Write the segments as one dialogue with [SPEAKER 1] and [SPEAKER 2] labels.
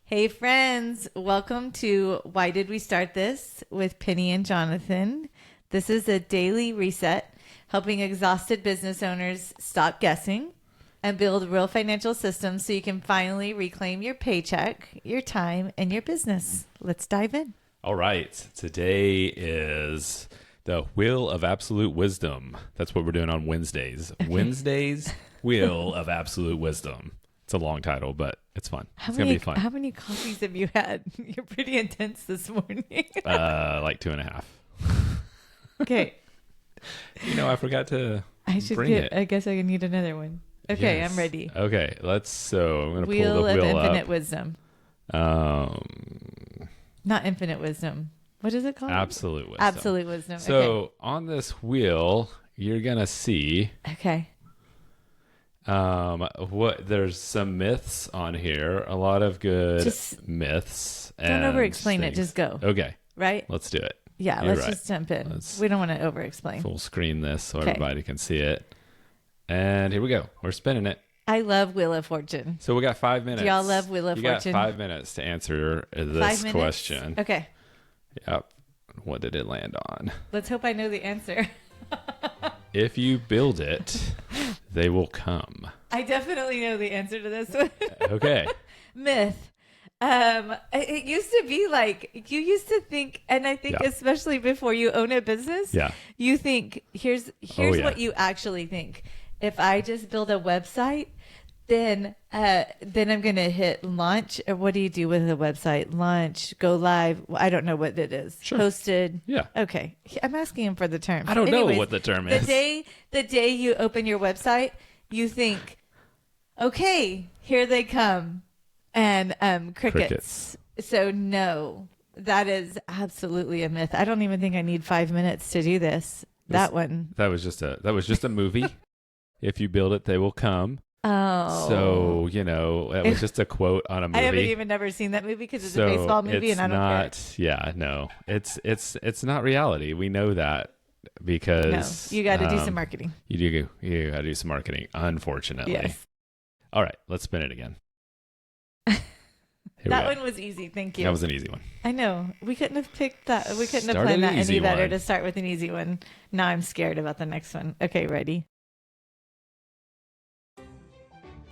[SPEAKER 1] Hey friends, welcome to Why Did We Start This with Penny and Jonathan. This is a daily reset, helping exhausted business owners stop guessing and build real financial systems so you can finally reclaim your paycheck, your time, and your business. Let's dive in.
[SPEAKER 2] All right. Today is the Wheel of Absolute Wisdom. That's what we're doing on Wednesdays. Okay. Wednesdays, Wheel of Absolute Wisdom. It's a long title, but it's fun. It's going to be fun.
[SPEAKER 1] How many coffees have you had? You're pretty intense this morning.
[SPEAKER 2] Like 2.5.
[SPEAKER 1] Okay.
[SPEAKER 2] I forgot to bring it.
[SPEAKER 1] I guess I need another one. Okay,
[SPEAKER 2] yes.
[SPEAKER 1] I'm ready.
[SPEAKER 2] Okay, I'm going to pull the
[SPEAKER 1] Wheel
[SPEAKER 2] wheel
[SPEAKER 1] of Infinite
[SPEAKER 2] up.
[SPEAKER 1] Wisdom. Not Infinite Wisdom. What is it called?
[SPEAKER 2] Absolute Wisdom.
[SPEAKER 1] Absolute Wisdom.
[SPEAKER 2] So on this wheel, you're going to see...
[SPEAKER 1] Okay.
[SPEAKER 2] There's some myths on here, a lot of good myths.
[SPEAKER 1] Don't over-explain it, just go.
[SPEAKER 2] Okay.
[SPEAKER 1] Right?
[SPEAKER 2] Let's do it.
[SPEAKER 1] Yeah, let's just jump in. We don't want to over-explain.
[SPEAKER 2] Full screen this so everybody can see it. And here we go. We're spinning it.
[SPEAKER 1] I love Wheel of Fortune.
[SPEAKER 2] So we got 5 minutes.
[SPEAKER 1] Do y'all love Wheel of Fortune?
[SPEAKER 2] You got 5 minutes to answer this question.
[SPEAKER 1] Okay.
[SPEAKER 2] Yep. What did it land on?
[SPEAKER 1] Let's hope I know the answer.
[SPEAKER 2] If you build it, they will come.
[SPEAKER 1] I definitely know the answer to this one.
[SPEAKER 2] Okay.
[SPEAKER 1] Myth. It used to be like, you used to think, and I think especially before you own a business, you think, here's what you actually think. If I just build a website, then I'm going to hit launch. Or what do you do with a website? Launch, go live. I don't know what it is.
[SPEAKER 2] Sure.
[SPEAKER 1] Hosted.
[SPEAKER 2] Yeah.
[SPEAKER 1] Okay. I'm asking him for the term.
[SPEAKER 2] I don't know what the term is.
[SPEAKER 1] The day you open your website, you think, okay, here they come. And crickets. So no, that is absolutely a myth. I don't even think I need 5 minutes to do this. That was just a movie. If you build it, they will come. Oh.
[SPEAKER 2] So, it was just a quote on a movie.
[SPEAKER 1] I haven't even never seen that movie because it's a baseball movie and I don't care.
[SPEAKER 2] Yeah, no. It's not reality. We know that because...
[SPEAKER 1] No, you got to do some marketing.
[SPEAKER 2] You got to do some marketing, unfortunately.
[SPEAKER 1] Yes.
[SPEAKER 2] All right, let's spin it again.
[SPEAKER 1] That one was easy. Thank you.
[SPEAKER 2] That was an easy one.
[SPEAKER 1] I know. We couldn't have picked that. We couldn't have planned that any better to start with an easy one. Now I'm scared about the next one. Okay, ready?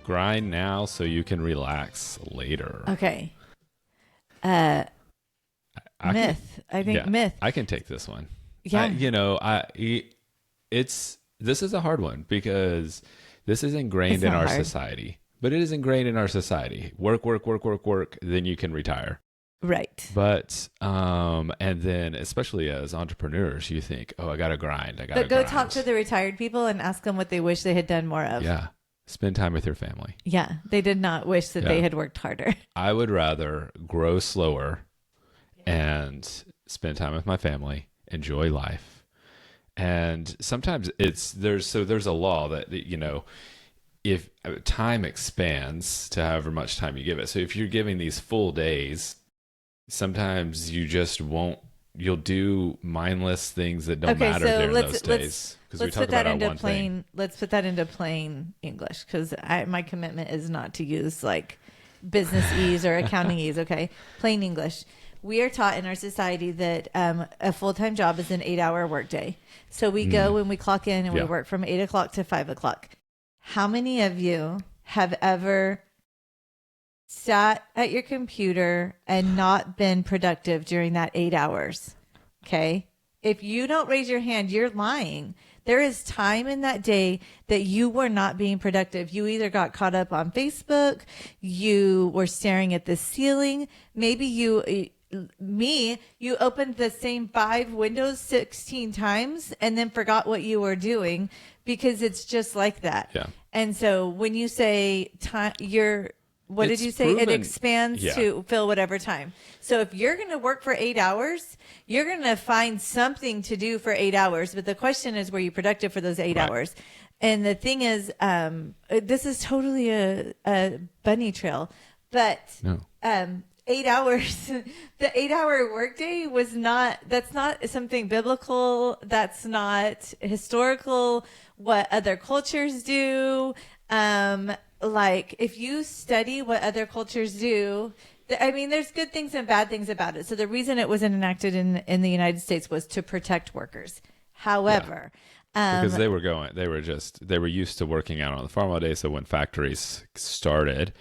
[SPEAKER 2] Grind now so you can relax later.
[SPEAKER 1] Okay. Myth. I think myth.
[SPEAKER 2] I can take this one.
[SPEAKER 1] Yeah.
[SPEAKER 2] This is a hard one because this is ingrained in our society. But it is ingrained in our society. Work, then you can retire.
[SPEAKER 1] Right.
[SPEAKER 2] But, and then especially as entrepreneurs, you think, I got to grind.
[SPEAKER 1] But go talk to the retired people and ask them what they wish they had done more of.
[SPEAKER 2] Yeah. Spend time with your family.
[SPEAKER 1] Yeah. They did not wish that they had worked harder.
[SPEAKER 2] I would rather grow slower and spend time with my family, enjoy life. And sometimes there's a law that, if time expands to however much time you give it. So if you're giving these full days, sometimes you just you'll do mindless things that don't matter during those days.
[SPEAKER 1] Let's put that into plain English because my commitment is not to use like business ease or accounting ease. Okay. Plain English. We are taught in our society that a full-time job is an 8-hour workday. So we go and we clock in and we work from 8 o'clock to 5 o'clock. How many of you have ever sat at your computer and not been productive during that 8 hours? Okay. If you don't raise your hand, you're lying. There is time in that day that you were not being productive. You either got caught up on Facebook, you were staring at the ceiling, maybe you opened the same 5 windows 16 times and then forgot what you were doing because it's just like that.
[SPEAKER 2] Yeah.
[SPEAKER 1] And so when you say time, did you say? It expands to fill whatever time. So if you're going to work for 8 hours, you're going to find something to do for 8 hours. But the question is, were you productive for those 8 hours? And the thing is, this is totally a bunny trail, but 8 hours, the 8-hour workday that's not something biblical. That's not historical. What other cultures do. like if you study what other cultures do, I mean, there's good things and bad things about it. So the reason it wasn't enacted in the United States was to protect workers. However,
[SPEAKER 2] because they were used to working out on the farm all day. So when factories started,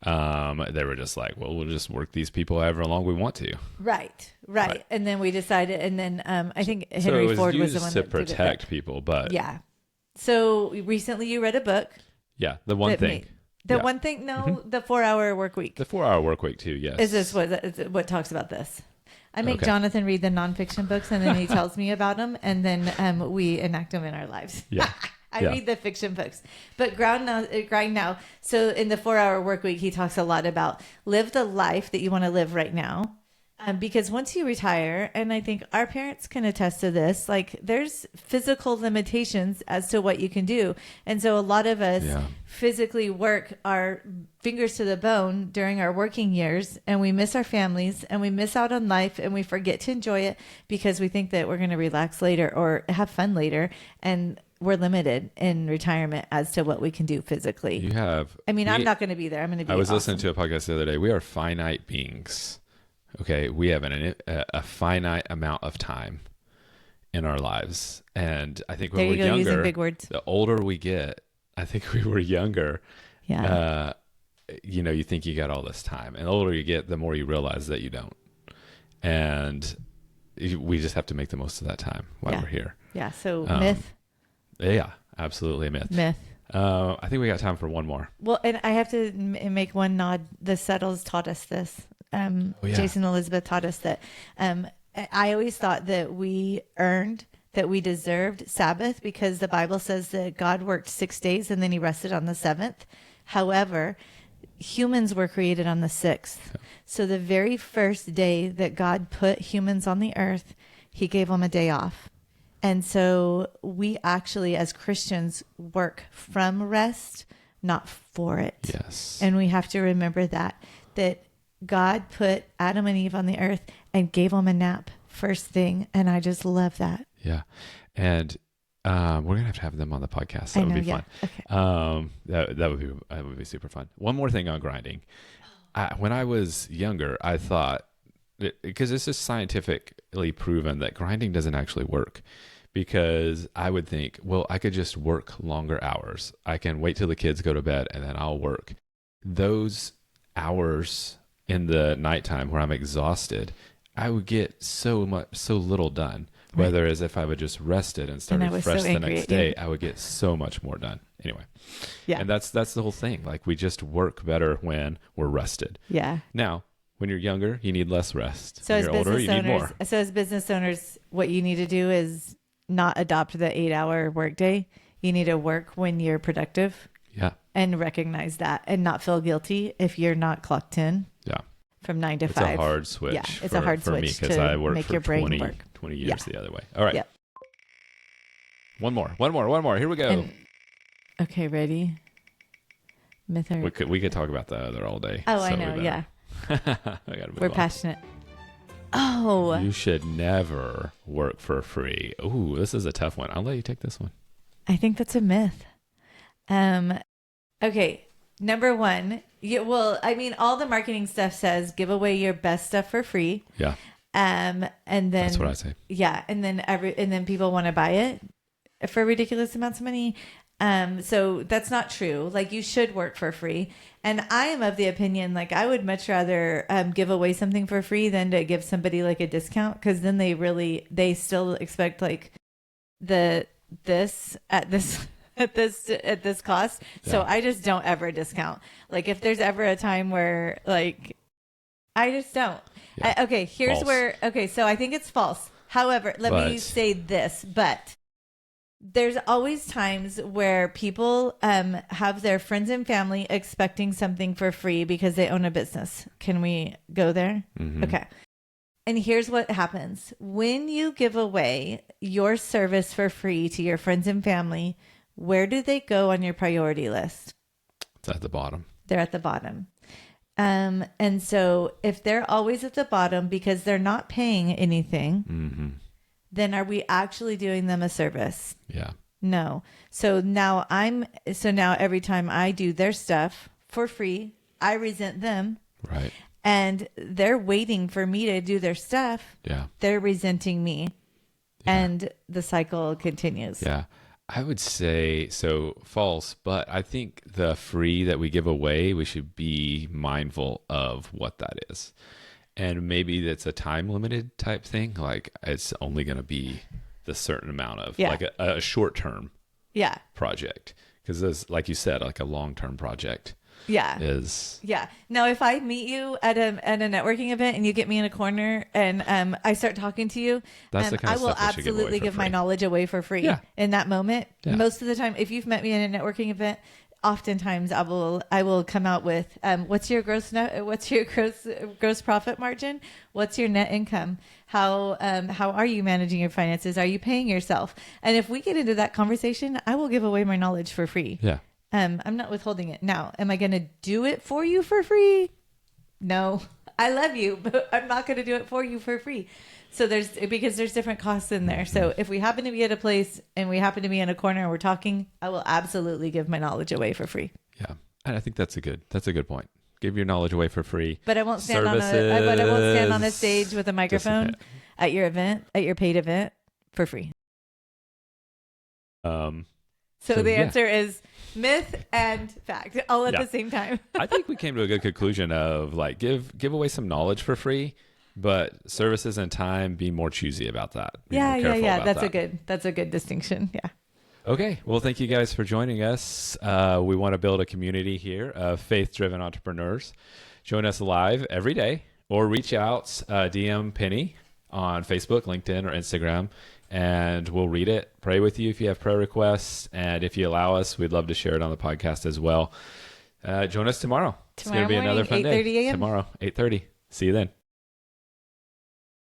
[SPEAKER 2] they were just like, well, we'll just work these people however long we want to.
[SPEAKER 1] Right. And then we decided, and then I think
[SPEAKER 2] So
[SPEAKER 1] Henry
[SPEAKER 2] it was
[SPEAKER 1] Ford was
[SPEAKER 2] used
[SPEAKER 1] the one
[SPEAKER 2] to
[SPEAKER 1] that
[SPEAKER 2] protect
[SPEAKER 1] did it.
[SPEAKER 2] people, but
[SPEAKER 1] Yeah. So recently you read a book.
[SPEAKER 2] yeah, the one thing.
[SPEAKER 1] One thing, no, the 4-hour work week.
[SPEAKER 2] The 4-hour work week too, yes.
[SPEAKER 1] Is this what talks about this? I make
[SPEAKER 2] Okay.
[SPEAKER 1] Jonathan read the nonfiction books, and then he tells me about them, and then we enact them in our lives.
[SPEAKER 2] Yeah.
[SPEAKER 1] I read the fiction books, but grind now. So in the 4-hour work week, he talks a lot about live the life that you want to live right now. Because once you retire, and I think our parents can attest to this, like there's physical limitations as to what you can do. And so a lot of us physically work our fingers to the bone during our working years, and we miss our families and we miss out on life, and we forget to enjoy it because we think that we're going to relax later or have fun later. And we're limited in retirement as to what we can do physically. I'm not going to be there. I'm going to be
[SPEAKER 2] I was
[SPEAKER 1] awesome.
[SPEAKER 2] listening to a podcast the other day. We are finite beings. Okay, we have a finite amount of time in our lives, and I think when we're younger,
[SPEAKER 1] using big words.
[SPEAKER 2] The older we get, I think we were younger.
[SPEAKER 1] Yeah.
[SPEAKER 2] You think you got all this time, and the older you get, the more you realize that you don't, and we just have to make the most of that time while we're here.
[SPEAKER 1] Yeah. So myth.
[SPEAKER 2] Yeah, absolutely a myth. I think we got time for one more.
[SPEAKER 1] Well, and I have to make one nod. The Settles taught us this. Jason Elizabeth taught us that. I always thought that we deserved Sabbath because the Bible says that God worked 6 days and then he rested on the seventh. However, humans were created on the sixth. So the very first day that God put humans on the earth, he gave them a day off. And so we actually, as Christians, work from rest, not for it.
[SPEAKER 2] Yes.
[SPEAKER 1] And we have to remember that God put Adam and Eve on the earth and gave them a nap first thing. And I just love that.
[SPEAKER 2] Yeah. And we're going to have them on the podcast. That would be fun.
[SPEAKER 1] Okay.
[SPEAKER 2] That would be super fun. One more thing on grinding. When I was younger, I thought, because this is scientifically proven that grinding doesn't actually work, because I would think, well, I could just work longer hours. I can wait till the kids go to bed and then I'll work. Those hours in the nighttime where I'm exhausted, I would get so little done.
[SPEAKER 1] Right.
[SPEAKER 2] Whereas if I would just rested and started fresh the next day, I would get so much more done. Anyway.
[SPEAKER 1] Yeah.
[SPEAKER 2] And that's the whole thing. Like, we just work better when we're rested.
[SPEAKER 1] Yeah.
[SPEAKER 2] Now, when you're younger, you need less rest.
[SPEAKER 1] So
[SPEAKER 2] when you're older, you need more.
[SPEAKER 1] So as business owners, what you need to do is not adopt the 8-hour workday. You need to work when you're productive.
[SPEAKER 2] Yeah.
[SPEAKER 1] And recognize that and not feel guilty if you're not clocked in.
[SPEAKER 2] Yeah.
[SPEAKER 1] From 9 to 5.
[SPEAKER 2] It's a hard switch.
[SPEAKER 1] Yeah, it's a hard switch
[SPEAKER 2] because I worked
[SPEAKER 1] make
[SPEAKER 2] for
[SPEAKER 1] your brain
[SPEAKER 2] 20
[SPEAKER 1] work.
[SPEAKER 2] 20 years the other way. All right.
[SPEAKER 1] Yep.
[SPEAKER 2] One more. Here we go.
[SPEAKER 1] Okay, ready? Myth or...
[SPEAKER 2] We could talk about the other all day.
[SPEAKER 1] Oh, I know. Yeah. We're passionate. Oh.
[SPEAKER 2] You should never work for free. Ooh, this is a tough one. I'll let you take this one.
[SPEAKER 1] I think that's a myth. Okay. Number one. All the marketing stuff says give away your best stuff for free.
[SPEAKER 2] Yeah.
[SPEAKER 1] And then
[SPEAKER 2] that's what I say.
[SPEAKER 1] Yeah. And then people want to buy it for ridiculous amounts of money. So that's not true. Like, you should work for free. And I am of the opinion, like, I would much rather give away something for free than to give somebody like a discount. Cause then they still expect like this at this cost. Yeah. So I just don't ever discount. Like, if there's ever a time where like, I just don't.
[SPEAKER 2] Yeah.
[SPEAKER 1] So I think it's false. However, let me say this, but there's always times where people have their friends and family expecting something for free because they own a business. Can we go there?
[SPEAKER 2] Mm-hmm.
[SPEAKER 1] Okay. And here's what happens. When you give away your service for free to your friends and family, where do they go on your priority list?
[SPEAKER 2] It's at the bottom.
[SPEAKER 1] They're at the bottom. And so if they're always at the bottom because they're not paying anything,
[SPEAKER 2] mm-hmm.
[SPEAKER 1] then are we actually doing them a service?
[SPEAKER 2] Yeah.
[SPEAKER 1] No. So now every time I do their stuff for free, I resent them.
[SPEAKER 2] Right.
[SPEAKER 1] And they're waiting for me to do their stuff.
[SPEAKER 2] Yeah.
[SPEAKER 1] They're resenting me.
[SPEAKER 2] Yeah.
[SPEAKER 1] And the cycle continues.
[SPEAKER 2] Yeah. I would say so false, but I think the free that we give away, we should be mindful of what that is. And maybe that's a time limited type thing. Like it's only going to be the certain amount of like a short term project. Because like you said, like a long term project.
[SPEAKER 1] Now, if I meet you at a networking event and you get me in a corner and I start talking to you,
[SPEAKER 2] that's the kind
[SPEAKER 1] I
[SPEAKER 2] of
[SPEAKER 1] will
[SPEAKER 2] stuff
[SPEAKER 1] absolutely give my knowledge away for free in that moment. Most of the time, if you've met me in a networking event, oftentimes I will come out with what's your gross profit margin? What's your net income? How are you managing your finances? Are you paying yourself? And if we get into that conversation, I will give away my knowledge for free. I'm not withholding it. Now, am I going to do it for you for free? No. I love you, but I'm not going to do it for you for free. So because there's different costs in there. So if we happen to be at a place and we happen to be in a corner and we're talking, I will absolutely give my knowledge away for free.
[SPEAKER 2] Yeah. And I think that's a good point. Give your knowledge away for free.
[SPEAKER 1] But I won't stand on a stage with a microphone at your event, at your paid event for free. So the answer is myth and fact all at the same time.
[SPEAKER 2] I think we came to a good conclusion of like give away some knowledge for free, but services and time, be more choosy about that.
[SPEAKER 1] That's a good distinction. Yeah.
[SPEAKER 2] Okay. Well, thank you guys for joining us. We want to build a community here of faith-driven entrepreneurs. Join us live every day or reach out, DM Penny on Facebook, LinkedIn, or Instagram. And we'll read it, pray with you if you have prayer requests. And if you allow us, we'd love to share it on the podcast as well. Join us tomorrow. It's going to be another fun day.
[SPEAKER 1] 8:30 a.m.
[SPEAKER 2] Tomorrow, 8:30. See you then.